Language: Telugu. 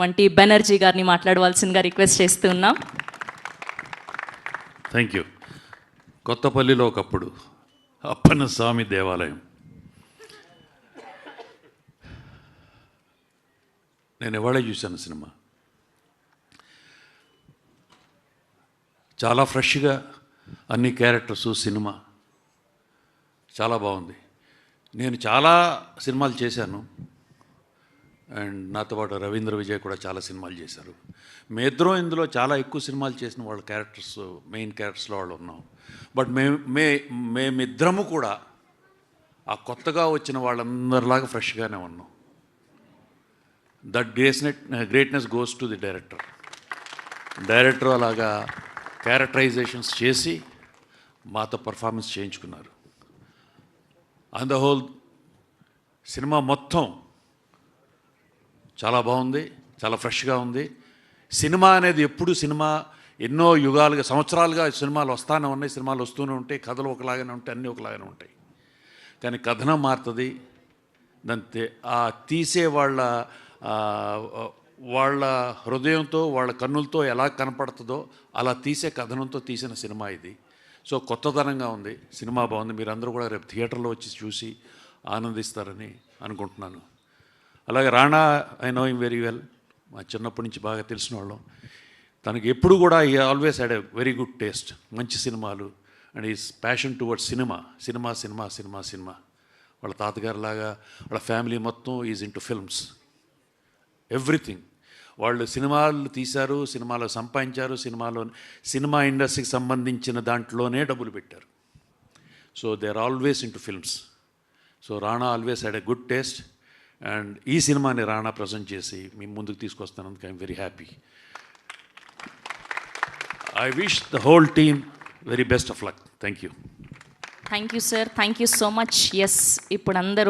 వంటి బెనర్జీ గారిని మాట్లాడవలసిందిగా రిక్వెస్ట్ చేస్తున్నాం. Thank you. కొత్తపల్లిలో ఒకప్పుడు అప్పన్న స్వామి దేవాలయం. నేను ఇవాళే చూశాను సినిమా. చాలా ఫ్రెష్గా అన్ని క్యారెక్టర్స్, సినిమా చాలా బాగుంది. నేను చాలా సినిమాలు చేశాను, అండ్ నాతో పాటు రవీంద్ర విజయ్ కూడా చాలా సినిమాలు చేశారు. మేమిద్దరం ఇందులో చాలా ఎక్కువ సినిమాలు చేసిన వాళ్ళ క్యారెక్టర్స్, మెయిన్ క్యారెక్టర్స్లో వాళ్ళు ఉన్నాం. బట్ మేమిద్దరము కూడా ఆ కొత్తగా వచ్చిన వాళ్ళందరిలాగా ఫ్రెష్గానే ఉన్నాం. That greatness goes to the director. Director అలాగా క్యారెక్టరైజేషన్స్ చేసి మాతో పర్ఫార్మెన్స్ చేయించుకున్నారు. ఆన్ ద హోల్ సినిమా మొత్తం చాలా బాగుంది, చాలా ఫ్రెష్గా ఉంది. సినిమా అనేది ఎప్పుడు ఎన్నో యుగాలుగా, సంవత్సరాలుగా సినిమాలు వస్తూనే ఉన్నాయి, సినిమాలు వస్తూనే ఉంటాయి, కథలు ఒకలాగానే ఉంటాయి, అన్నీ ఒకలాగానే ఉంటాయి. కానీ కథనం మారుతుంది. దాంతే ఆ తీసే వాళ్ళ హృదయంతో, వాళ్ళ కన్నులతో ఎలా కనపడుతుందో అలా తీసే కథనంతో తీసిన సినిమా ఇది. సో కొత్తదనంగా ఉంది, సినిమా బాగుంది. మీరందరూ కూడా రేపు థియేటర్లో వచ్చి చూసి ఆనందిస్తారని అనుకుంటున్నాను. అలాగే Rana, I know him very well. మా చిన్నప్పటి నుంచి బాగా తెలిసిన వాళ్ళం. తనకి ఎప్పుడు కూడా ఈ always had a very good taste, మంచి సినిమాలు, and is passion towards cinema. వాళ్ళ తాతగారిలాగా వాళ్ళ ఫ్యామిలీ మొత్తం ఈజ్ ఇంటూ ఫిల్మ్స్, ఎవ్రీథింగ్. వాళ్ళు సినిమాలు తీశారు, సినిమాలో సంపాదించారు, సినిమా ఇండస్ట్రీకి సంబంధించిన దాంట్లోనే డబ్బులు పెట్టారు. So they are always into films. So Rana always had a good taste, and ఈ సినిమాని రాణా ప్రజెంట్ చేసి మీ ముందుకు తీసుకొస్తానందుకు I'm very happy. I wish the whole team very best of luck. Thank you. Thank you sir, thank you so much. Yes, ఇప్పుడు అందరూ